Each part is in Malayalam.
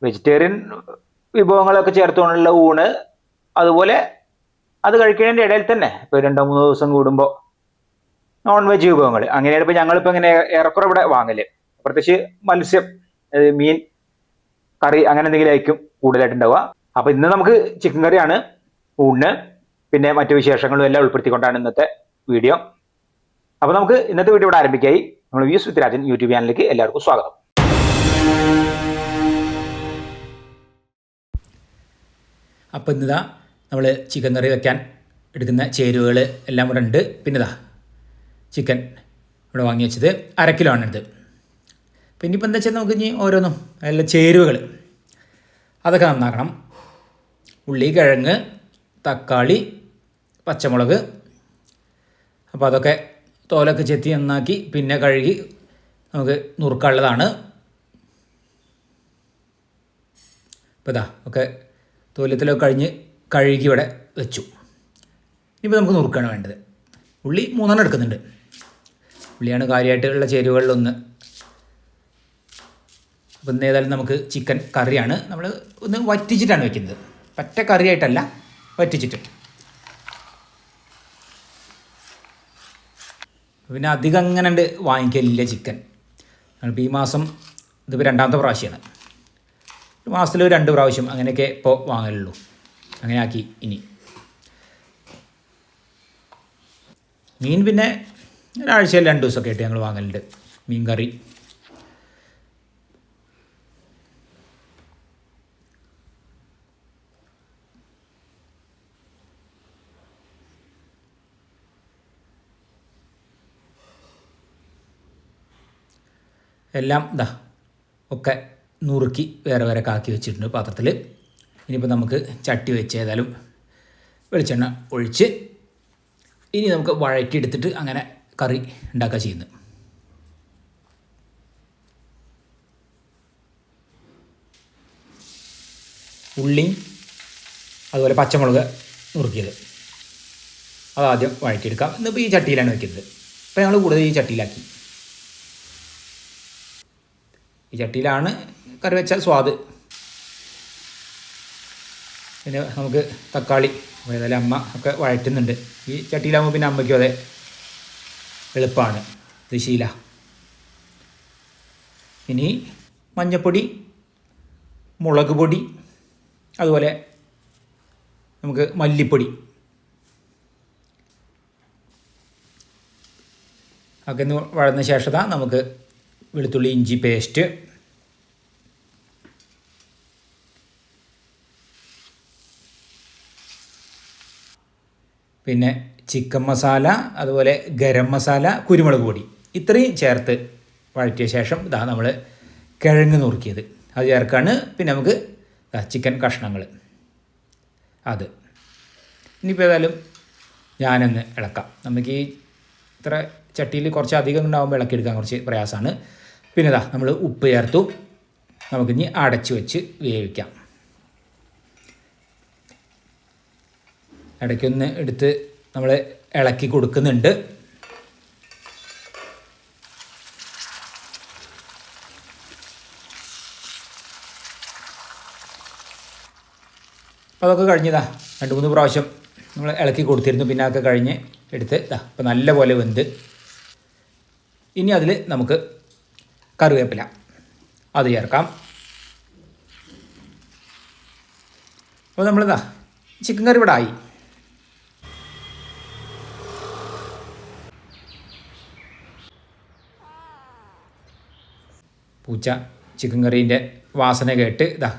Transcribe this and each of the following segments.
വെജിറ്റേറിയൻ വിഭവങ്ങളൊക്കെ ചേർത്തുകൊണ്ടുള്ള ഊണ്, അതുപോലെ അത് കഴിക്കുന്നതിൻ്റെ ഇടയിൽ തന്നെ ഇപ്പോൾ 2-3 ദിവസം കൂടുമ്പോൾ നോൺ വെജ് വിഭവങ്ങൾ, അങ്ങനെയാണ് ഇപ്പോൾ ഞങ്ങളിപ്പോൾ ഇങ്ങനെ ഏറെക്കുറെ ഇവിടെ വാങ്ങല്. പ്രത്യേകിച്ച് മത്സ്യം, മീൻ കറി അങ്ങനെ എന്തെങ്കിലും ആയിരിക്കും കൂടുതലായിട്ടുണ്ടാവുക. അപ്പോൾ ഇന്ന് നമുക്ക് ചിക്കൻ കറിയാണ് ഊണിന്. പിന്നെ മറ്റു വിശേഷങ്ങളും എല്ലാം ഉൾപ്പെടുത്തിക്കൊണ്ടാണ് ഇന്നത്തെ വീഡിയോ. അപ്പോൾ നമുക്ക് ഇന്നത്തെ വീഡിയോ ഇവിടെ ആരംഭിക്കായി. നമ്മൾ വ്യൂസ് വിത്ത് രാജൻ യൂട്യൂബ് ചാനലിലേക്ക് എല്ലാവർക്കും സ്വാഗതം. അപ്പോൾ ഇന്നിതാ നമ്മൾ ചിക്കൻ കറി വയ്ക്കാൻ എടുക്കുന്ന ചേരുവകൾ എല്ലാം ഇവിടെ ഉണ്ട്. പിന്നെ ഇതാ ചിക്കൻ ഇവിടെ വാങ്ങി വെച്ചത് 1/2 കിലോ ആണിത്. പിന്നെ ഇപ്പോൾ എന്താ വെച്ചാൽ നമുക്ക് ഇനി ഓരോന്നും നല്ല ചേരുവകൾ അതൊക്കെ നന്നാക്കണം. ഉള്ളി, കിഴങ്ങ്, തക്കാളി, പച്ചമുളക്. അപ്പോൾ അതൊക്കെ തോലൊക്കെ ചെത്തി നന്നാക്കി പിന്നെ കഴുകി നമുക്ക് നുറുക്കാനുള്ളതാണ്. അപ്പോൾ ഇതാ ഒക്കെ തോലത്തിലൊക്കെ കഴുകി ഇവിടെ വെച്ചു. ഇനിയിപ്പോൾ നമുക്ക് നുറുക്കാണ് വേണ്ടത്. ഉള്ളി 3 എടുക്കുന്നുണ്ട്. ഉള്ളിയാണ് കാര്യമായിട്ടുള്ള ചേരുവകളിലൊന്ന്. അപ്പോൾ ഇന്ന് ഏതായാലും നമുക്ക് ചിക്കൻ കറിയാണ്. നമ്മൾ ഒന്ന് വറ്റിച്ചിട്ടാണ് വെക്കുന്നത്, പറ്റ കറിയായിട്ടല്ല, വറ്റിച്ചിട്ട്. പിന്നെ അധികം അങ്ങനെ ഉണ്ട് വാങ്ങിക്കലില്ല ചിക്കൻ. ഞങ്ങളിപ്പോൾ ഈ മാസം ഇതിപ്പോൾ 2ാമത്തെ പ്രാവശ്യമാണ്. ഒരു മാസത്തിൽ 2 പ്രാവശ്യം അങ്ങനെയൊക്കെ ഇപ്പോൾ വാങ്ങലുള്ളൂ. അങ്ങനെ ആക്കി. ഇനി മീൻ പിന്നെ ഒരാഴ്ചയിൽ 2 ദിവസമൊക്കെ ആയിട്ട് ഞങ്ങൾ വാങ്ങലുണ്ട്. മീൻ കറി എല്ലാം ഇതാ ഒക്കെ നുറുക്കി വേറെ വേറെ ആക്കി വെച്ചിട്ടുണ്ട് പാത്രത്തിൽ. ഇനിയിപ്പോൾ നമുക്ക് ചട്ടി വെച്ച് ഏതായാലും വെളിച്ചെണ്ണ ഒഴിച്ച് ഇനി നമുക്ക് വഴറ്റിയെടുത്തിട്ട് അങ്ങനെ കറി ഉണ്ടാക്കുക ചെയ്യുന്നത്. ഉള്ളിയും അതുപോലെ പച്ചമുളക് നുറുക്കിയത് അതാദ്യം വഴറ്റിയെടുക്കാം. ഇന്നിപ്പോൾ ഈ ചട്ടിയിലാണ് വയ്ക്കുന്നത്. അപ്പോൾ ഞങ്ങൾ കൂടുതൽ ഈ ചട്ടിയിലാക്കി. ഈ ചട്ടിയിലാണ് കറി വെച്ചാൽ സ്വാദ്. പിന്നെ നമുക്ക് തക്കാളി ഏതായാലും അമ്മ ഒക്കെ വഴറ്റുന്നുണ്ട്. ഈ ചട്ടിയിലാകുമ്പോൾ പിന്നെ അമ്മയ്ക്കും അതെ എളുപ്പമാണ്, ഇത് ശീല. ഇനി മഞ്ഞൾപ്പൊടി, മുളക് പൊടി, അതുപോലെ നമുക്ക് മല്ലിപ്പൊടി ഒക്കെ ഒന്ന് വഴന്ന ശേഷം നമുക്ക് വെളുത്തുള്ളി ഇഞ്ചി പേസ്റ്റ്, പിന്നെ ചിക്കൻ മസാല, അതുപോലെ ഗരം മസാല, കുരുമുളക് പൊടി, ഇത്രയും ചേർത്ത് വഴറ്റിയ ശേഷം ഇതാ നമ്മൾ കിഴങ്ങ് നുറുക്കിയത് അത് ചേർക്കാണ്. പിന്നെ നമുക്ക് ചിക്കൻ കഷ്ണങ്ങൾ അത്. ഇനിയിപ്പോൾ ഏതായാലും ഞാനൊന്ന് ഇളക്കാം. നമുക്ക് ഈ ഇത്ര ചട്ടിയിൽ കുറച്ച് അധികം ഉണ്ടാകുമ്പോൾ ഇളക്കിയെടുക്കാൻ കുറച്ച് പ്രയാസമാണ്. പിന്നെ ഇതാ നമ്മൾ ഉപ്പ് ചേർത്തു. നമുക്കിനി അടച്ചു വെച്ച് വേവിക്കാം. ഇടയ്ക്കൊന്ന് എടുത്ത് നമ്മൾ ഇളക്കി കൊടുക്കുന്നുണ്ട്. അതൊക്കെ കഴിഞ്ഞതാ 2-3 പ്രാവശ്യം നമ്മൾ ഇളക്കി കൊടുത്തിരുന്നു. പിന്നെ അതൊക്കെ കഴിഞ്ഞ് എടുത്ത് ഇപ്പം നല്ല പോലെ വെന്ത്. ഇനി അതിൽ നമുക്ക് കറിവേപ്പില അത് ചേർക്കാം. അപ്പോൾ നമ്മളിതാ ചിക്കൻ കറി ഇവിടെ ആയി. പൂച്ച ചിക്കൻ കറീൻ്റെ വാസന കേട്ട് ഇതാ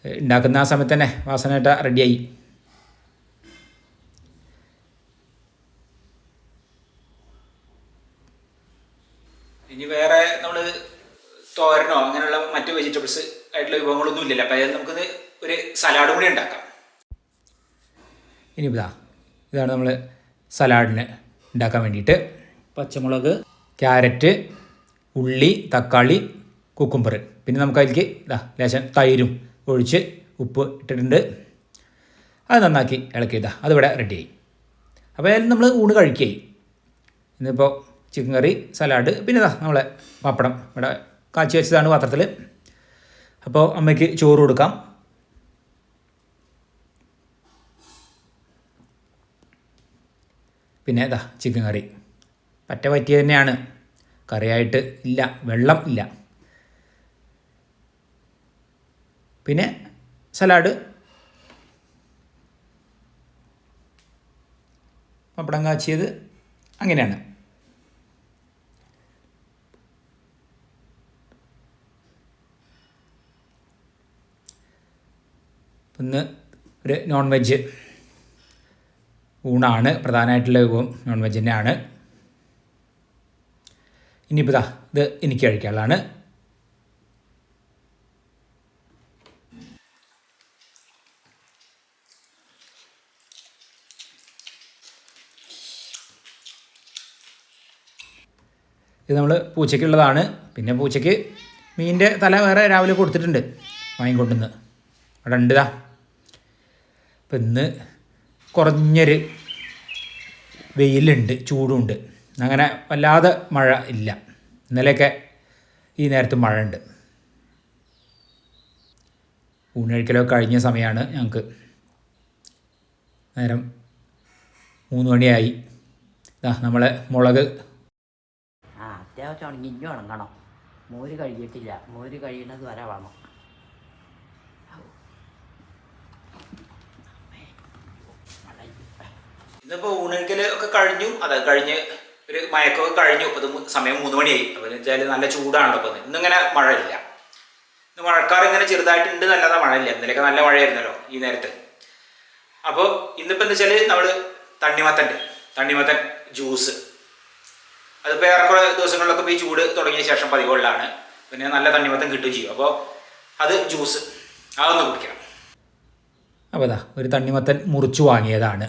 ഉണ്ടാക്കുന്ന ആ സമയത്ത് തന്നെ വാസന കേട്ട റെഡിയായി. ഇനി വേറെ നമ്മൾ തോരനോ അങ്ങനെയുള്ള മറ്റു വെജിറ്റബിൾസ് ആയിട്ടുള്ള വിഭവങ്ങളൊന്നും ഇല്ലല്ലോ. അപ്പോൾ അതായത് നമുക്കിത് ഒരു സലാഡും കൂടി ഉണ്ടാക്കാം. ഇനി ഇതാണ് നമ്മൾ സലാഡിന് ഉണ്ടാക്കാൻ വേണ്ടിയിട്ട് പച്ചമുളക്, ക്യാരറ്റ്, ഉള്ളി, തക്കാളി, കുക്കുംബർ, പിന്നെ നമുക്ക് അതിലേക്ക് ലേശം തൈരും ഒഴിച്ച് ഉപ്പ് ഇട്ടിട്ടുണ്ട്. അത് നന്നാക്കി ഇളക്കി അതിവിടെ റെഡിയായി. അപ്പോൾ അതിൽ നമ്മൾ ഊണ് കഴിക്കുകയായി. ഇന്നിപ്പോൾ ചിക്കൻ കറി, സലാഡ്, പിന്നെ നമ്മളെ പപ്പടം ഇവിടെ കാച്ചി വെച്ചതാണ് പാത്രത്തിൽ. അപ്പോൾ അമ്മയ്ക്ക് ചോറ് കൊടുക്കാം. പിന്നെ ഇതാ ചിക്കൻ കറി പറ്റിയ തന്നെയാണ്, കറിയായിട്ട് ഇല്ല, വെള്ളം ഇല്ല. പിന്നെ സലാഡ്, പപ്പടം കാച്ചിയത്, അങ്ങനെയാണ്. ഇന്ന് ഒരു നോൺ വെജ് ഊണാണ്, പ്രധാനമായിട്ടുള്ള വിഭവം നോൺ വെജ് തന്നെയാണ്. ഇനിയിപ്പോൾ ഇതാ ഇത് എനിക്ക് കഴിക്കാനുള്ളതാണ്. ഇത് നമ്മൾ പൂച്ചയ്ക്കുള്ളതാണ്. പിന്നെ പൂച്ചയ്ക്ക് മീനിൻ്റെ തല വേറെ രാവിലെ കൊടുത്തിട്ടുണ്ട്, വാങ്ങിക്കൊണ്ടുവന്ന് അവിടെ ഉണ്ട്. അപ്പം ഇന്ന് കുറഞ്ഞൊരു വെയിലുണ്ട്, ചൂടുണ്ട്, അങ്ങനെ വല്ലാതെ മഴ ഇല്ല. ഇന്നലെയൊക്കെ ഈ നേരത്ത് മഴ ഉണ്ട്. ഊണഴിക്കലൊക്കെ കഴിഞ്ഞ സമയമാണ് ഞങ്ങൾക്ക്. നേരം 3 മണിയായി. നമ്മളെ മുളക് അത്യാവശ്യം ഉണങ്ങി, ഇനി ഉണങ്ങണം. മോര് കഴിയിട്ടില്ല, മോര് കഴിയണത് വരെ വേണം. ഇന്നിപ്പോൾ ഊണഴിക്കൽ ഒക്കെ കഴിഞ്ഞു. അത് കഴിഞ്ഞ് ഒരു മയക്കമൊക്കെ കഴിഞ്ഞു. അപ്പോൾ ഇത് സമയം 3 മണിയായി. അപ്പോൾ എന്ന് വെച്ചാൽ നല്ല ചൂടാണല്ലോ. അപ്പോൾ ഇന്നിങ്ങനെ മഴയില്ല. ഇന്ന് മഴക്കാർ ഇങ്ങനെ ചെറുതായിട്ടുണ്ട്, നല്ലതാ മഴയില്ല. ഇന്നലെയൊക്കെ നല്ല മഴയായിരുന്നല്ലോ ഈ നേരത്ത്. അപ്പോൾ ഇന്നിപ്പോൾ എന്താ വെച്ചാൽ നമ്മൾ തണ്ണിമത്തൻ ജ്യൂസ്, അതിപ്പോൾ ഏറെക്കുറെ ദിവസങ്ങളിലൊക്കെ ഇപ്പോൾ ഈ ചൂട് തുടങ്ങിയ ശേഷം പതിവുകളിലാണ്. പിന്നെ നല്ല തണ്ണിമത്തൻ കിട്ടുകയും ചെയ്യും. അപ്പോൾ അത് ജ്യൂസ്, അതൊന്ന് കുടിക്കണം. അപ്പോൾ അതാ ഒരു തണ്ണിമത്തൻ മുറിച്ച് വാങ്ങിയതാണ്.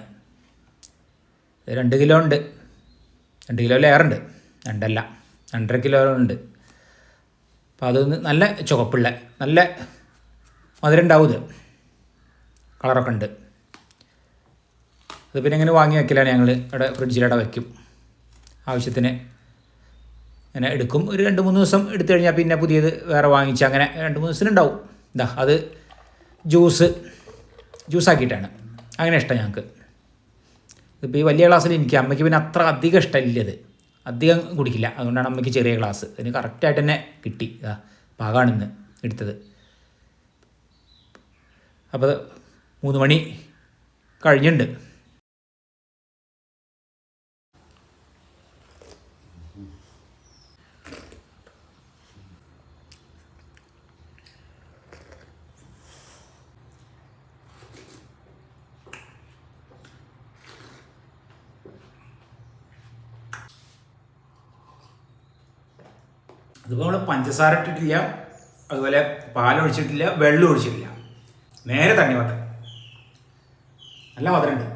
2 കിലോ ഉണ്ട്, 2 കിലോയിലേറുണ്ട്, 2.5 കിലോ ഉണ്ട്. അപ്പോൾ അതൊന്ന് നല്ല ചുവപ്പുള്ള, നല്ല മധുരം ഉണ്ടാവും. ഇത് കളറൊക്കെ ഉണ്ട്. അത് പിന്നെ ഇങ്ങനെ വാങ്ങി വയ്ക്കലാണ് ഞങ്ങൾ. ഇവിടെ ഫ്രിഡ്ജിലവിടെ വയ്ക്കും, ആവശ്യത്തിന് അങ്ങനെ എടുക്കും. ഒരു 2-3 ദിവസം എടുത്തു കഴിഞ്ഞാൽ പിന്നെ പുതിയത് വേറെ വാങ്ങിച്ച് അങ്ങനെ 2-3 ദിവസത്തിനുണ്ടാവും. അത് ജ്യൂസാക്കിയിട്ടാണ്, അങ്ങനെ ഇഷ്ടം ഞങ്ങൾക്ക്. ഇതിപ്പോൾ ഈ വലിയ ഗ്ലാസ്സിൽ എനിക്ക്, അമ്മയ്ക്ക് പിന്നെ അത്ര അധികം ഇഷ്ടമില്ല, ഇത് അധികം കുടിക്കില്ല. അതുകൊണ്ടാണ് അമ്മയ്ക്ക് ചെറിയ ഗ്ലാസ്. അതിന് കറക്റ്റായിട്ട് തന്നെ കിട്ടി. പാകമാണ് ഇന്ന് എടുത്തത്. അപ്പോൾ 3 മണി കഴിഞ്ഞിട്ടുണ്ട്. അതിപ്പോൾ നമ്മൾ പഞ്ചസാര ഇട്ടിട്ടില്ല, അതുപോലെ പാലൊഴിച്ചിട്ടില്ല, വെള്ളം ഒഴിച്ചിട്ടില്ല, നേരെ തണ്ണിമത്തൻ. നല്ല മധുരമുണ്ട്.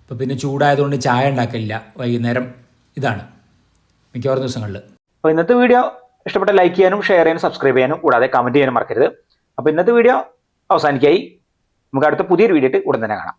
ഇപ്പോൾ പിന്നെ ചൂടായതുകൊണ്ട് ചായ ഉണ്ടാക്കില്ല, വൈകുന്നേരം ഇതാണ് മിക്കവാറും ദിവസങ്ങളിൽ. അപ്പോൾ ഇന്നത്തെ വീഡിയോ ഇഷ്ടപ്പെട്ട ലൈക്ക് ചെയ്യാനും ഷെയർ ചെയ്യാനും സബ്സ്ക്രൈബ് ചെയ്യാനും കൂടാതെ കമൻറ്റ് ചെയ്യാനും മറക്കരുത്. അപ്പോൾ ഇന്നത്തെ വീഡിയോ അവസാനിക്കായി. നമുക്ക് അടുത്ത പുതിയൊരു വീഡിയോ ഉടൻ തന്നെ കാണാം.